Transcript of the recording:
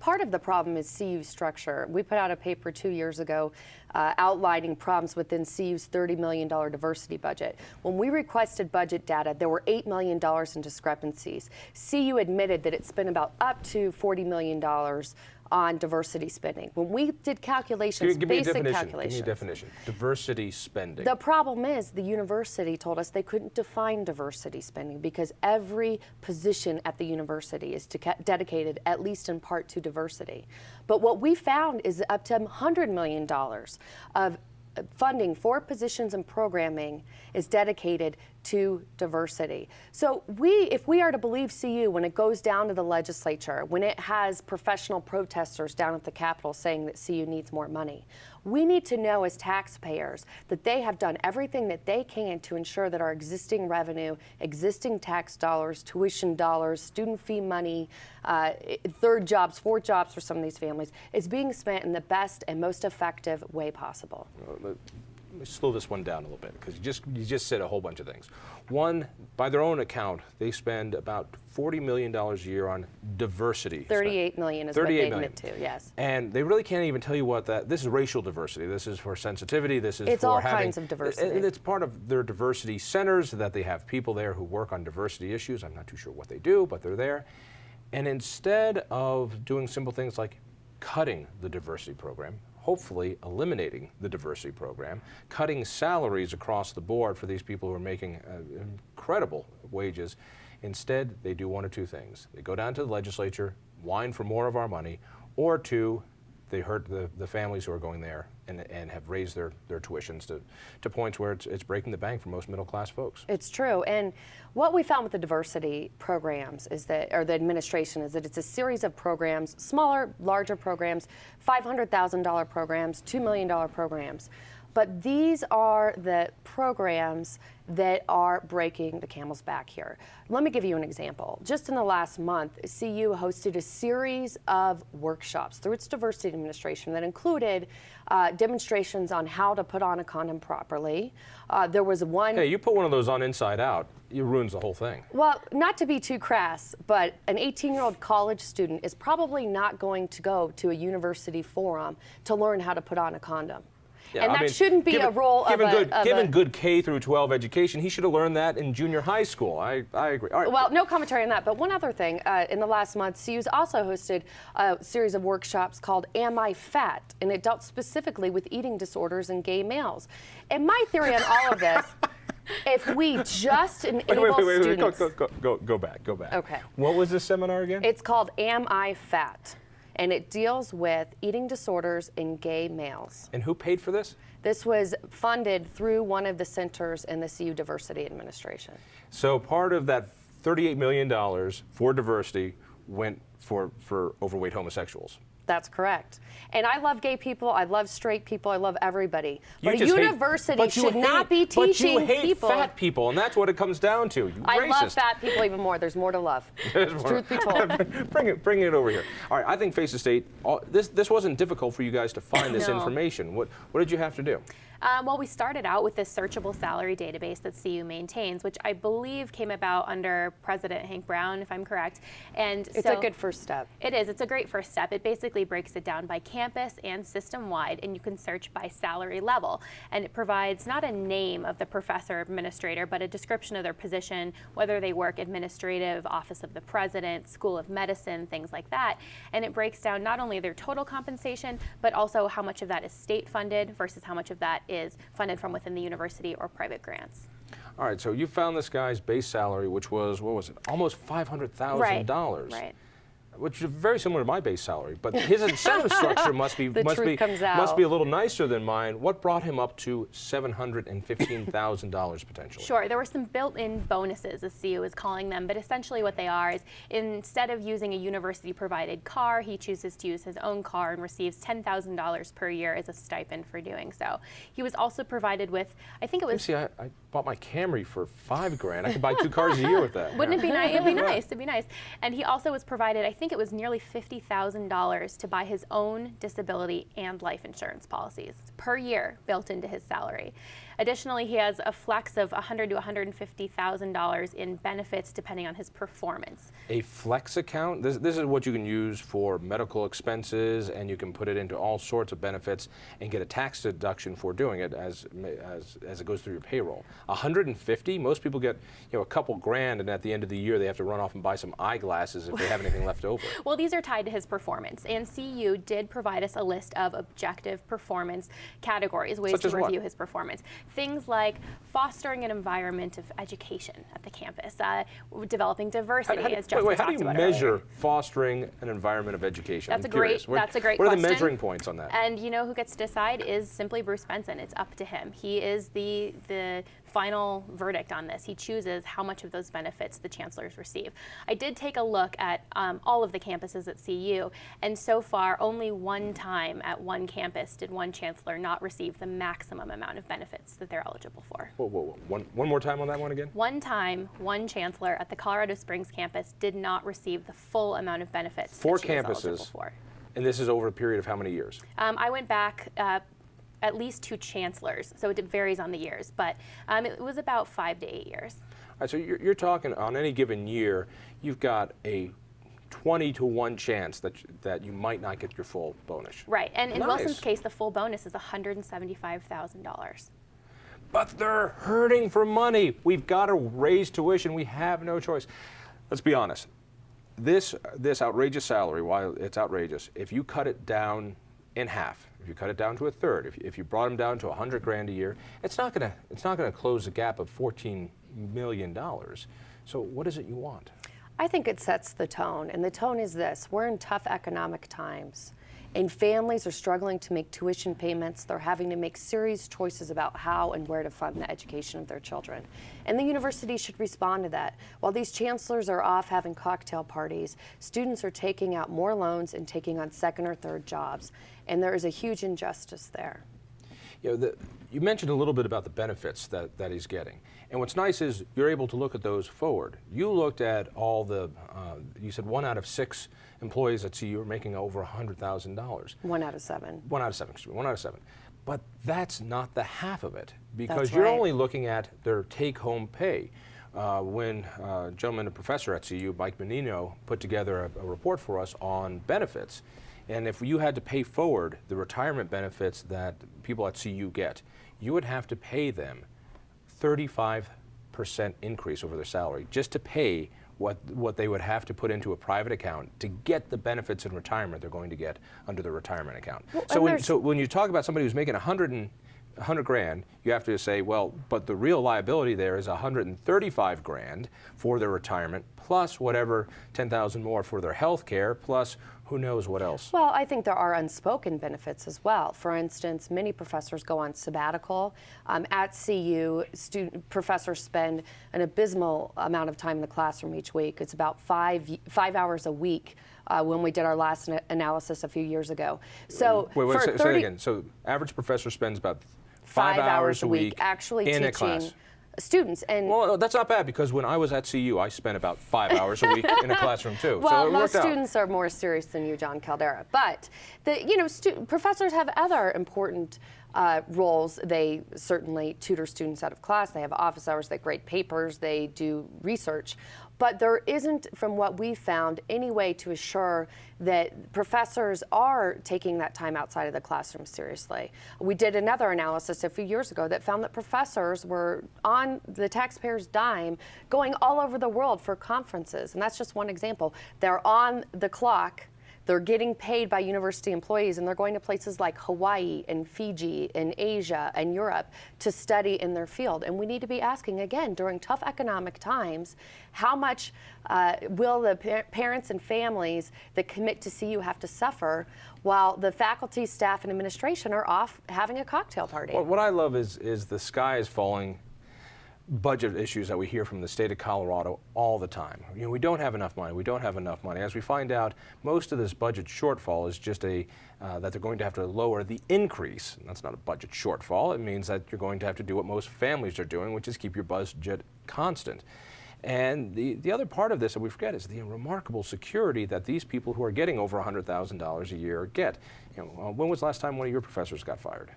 part of the problem is CU structure. We put out a paper 2 years ago outlining problems within CU's $30 million diversity budget. When we requested budget data, there were $8 million in discrepancies. CU admitted that it spent about up to $40 million on diversity spending. When we did calculations, basic calculations. Give me a definition. Diversity spending. The problem is the university told us they couldn't define diversity spending because every position at the university is dedicated at least in part to diversity. But what we found is up to $100 million of funding for positions and programming is dedicated to diversity. So if we are to believe CU when it goes down to the legislature, when it has professional protesters down at the Capitol saying that CU needs more money, we need to know as taxpayers that they have done everything that they can to ensure that our existing revenue, existing tax dollars, tuition dollars, student fee money, third jobs, fourth jobs for some of these families is being spent in the best and most effective way possible. Let me slow this one down a little bit because you just said a whole bunch of things. One, by their own account, they spend about $40 million a year on diversity. $38 million is what they admit to, yes. And they really can't even tell you what this is racial diversity. This is for sensitivity. This is it's for all having, kinds of diversity. And it's part of their diversity centers that they have people there who work on diversity issues. I'm not too sure what they do, but they're there. And instead of doing simple things like cutting the diversity program, hopefully eliminating the diversity program, cutting salaries across the board for these people who are making incredible wages. Instead, they do one of two things. They go down to the legislature, whine for more of our money, or two, they hurt the families who are going there and have raised their tuitions to points where it's breaking the bank for most middle-class folks. It's true. And what we found with the diversity programs is that, or the administration, is that it's a series of programs, smaller, larger programs, $500,000 programs, $2 million programs. But these are the programs that are breaking the camel's back here. Let me give you an example. Just in the last month, CU hosted a series of workshops through its diversity administration that included demonstrations on how to put on a condom properly. There was one... Hey, you put one of those on inside out, it ruins the whole thing. Well, not to be too crass, but an 18-year-old college student is probably not going to go to a university forum to learn how to put on a condom. Yeah, and that shouldn't be a role of a... Given good K through 12 education, he should have learned that in junior high school. I agree. All right. Well, no commentary on that, but one other thing. In the last month, CU's also hosted a series of workshops called Am I Fat? And it dealt specifically with eating disorders in gay males. And my theory on all of this, if we just enable students... Go back. Okay. What was this seminar again? It's called Am I Fat? And it deals with eating disorders in gay males. And who paid for this? This was funded through one of the centers in the CU Diversity Administration. So part of that $38 million for diversity went for overweight homosexuals. That's correct. And I love gay people, I love straight people, I love everybody. But a university should not be teaching people. But you hate fat people, and that's what it comes down to. I love fat people even more. There's more to love. Truth be told. Bring it over here. All right, I think Face the State, this wasn't difficult for you guys to find this information. What did you have to do? Well, we started out with this searchable salary database that CU maintains, which I believe came about under President Hank Brown, if I'm correct. And it's a good first step. It is. It's a great first step. It basically breaks it down by campus and system-wide, and you can search by salary level. And it provides not a name of the professor or administrator, but a description of their position, whether they work administrative, office of the president, school of medicine, things like that. And it breaks down not only their total compensation, but also how much of that is state-funded versus how much of that is funded from within the university or private grants. All right, so you found this guy's base salary, which was, what was it, almost $500,000. Right. Which is very similar to my base salary, but his incentive structure must be a little nicer than mine. What brought him up to $715,000 potentially? Sure, there were some built-in bonuses, as CU is calling them, but essentially what they are is instead of using a university-provided car, he chooses to use his own car and receives $10,000 per year as a stipend for doing so. He was also provided with, I think it was... You see, I bought my Camry for $5 grand. I could buy 2 cars a year with that. Wouldn't it be nice? It'd be nice. It'd be nice. And he also was provided, I think think it was nearly $50,000 to buy his own disability and life insurance policies per year built into his salary. Additionally, he has a flex of $100,000 to $150,000 in benefits depending on his performance. A flex account? This is what you can use for medical expenses, and you can put it into all sorts of benefits and get a tax deduction for doing it as it goes through your payroll. 150? Most people get a couple grand, and at the end of the year they have to run off and buy some eyeglasses if they have anything left over. Well, these are tied to his performance, and CU did provide us a list of objective performance categories, ways to review his performance. Things like fostering an environment of education at the campus, developing diversity, as Jessica talked about earlier. How do you measure fostering an environment of education? That's a great question. What are the measuring points on that? And you know who gets to decide is simply Bruce Benson. It's up to him. He is the final verdict on this. He chooses how much of those benefits the chancellors receive. I did take a look at all of the campuses at CU, and so far only one time at one campus did one chancellor not receive the maximum amount of benefits that they're eligible for. Whoa. One more time on that one again? One time, one chancellor at the Colorado Springs campus did not receive the full amount of benefits for that she was campuses, eligible for. And this is over a period of how many years? I went back at least 2 chancellors, so it varies on the years, but it was about 5 to 8 years. All right, so you're talking on any given year, you've got a 20 to 1 chance that you might not get your full bonus. Right, and in Nice. Wilson's case, the full bonus is $175,000. But they're hurting for money. We've got to raise tuition. We have no choice. Let's be honest. This outrageous salary, while it's outrageous, if you cut it down in half, if you cut it down to a third, if you brought them down to $100 grand a year, it's not gonna close the gap of $14 million. So what is it you want? I think it sets the tone, and the tone is this: we're in tough economic times, and families are struggling to make tuition payments. They're having to make serious choices about how and where to fund the education of their children. And the university should respond to that. While these chancellors are off having cocktail parties, students are taking out more loans and taking on second or third jobs, and there is a huge injustice there. You mentioned a little bit about the benefits that he's getting. And what's nice is you're able to look at those forward. You looked at all the, you said 1 out of 6 employees at CU are making over $100,000. 1 out of 7. 1 out of 7, excuse me, 1 out of 7. But that's not the half of it, because That's you're right. only looking at their take-home pay. When a gentleman, a professor at CU, Mike Menino, put together a report for us on benefits, and if you had to pay forward the retirement benefits that people at CU get, you would have to pay them 35% increase over their salary just to pay what they would have to put into a private account to get the benefits in retirement they're going to get under the retirement account. Well, So when you talk about somebody who's making 100 grand, you have to say, well, but the real liability there is 135 grand for their retirement, plus whatever 10,000 more for their health care, plus who knows what else. Well, I think there are unspoken benefits as well. For instance, many professors go on sabbatical. At CU, professors spend an abysmal amount of time in the classroom each week. It's about five hours a week when we did our last analysis a few years ago. So Wait, say that again. So average professor spends about 5 hours a week actually in teaching a class. students. And Well, that's not bad, because when I was at CU, I spent about 5 hours a week in a classroom too. well, so it most worked out. students are more serious than you, Jon Caldara. But professors have other important roles. They certainly tutor students out of class. They have office hours. They grade papers. They do research. But there isn't, from what we found, any way to assure that professors are taking that time outside of the classroom seriously. We did another analysis a few years ago that found that professors were on the taxpayers' dime going all over the world for conferences. And that's just one example. They're on the clock. They're getting paid by university employees, and they're going to places like Hawaii and Fiji and Asia and Europe to study in their field. And we need to be asking, again, during tough economic times, how much will the parents and families that commit to CU have to suffer while the faculty, staff, and administration are off having a cocktail party? Well, what I love is the sky is falling budget issues that we hear from the state of Colorado all the time. We don't have enough money. We don't have enough money. As we find out, most of this budget shortfall is just that they're going to have to lower the increase. And that's not a budget shortfall. It means that you're going to have to do what most families are doing, which is keep your budget constant. And the other part of this that we forget is the remarkable security that these people who are getting over $100,000 a year get. You know, when was the last time one of your professors got fired?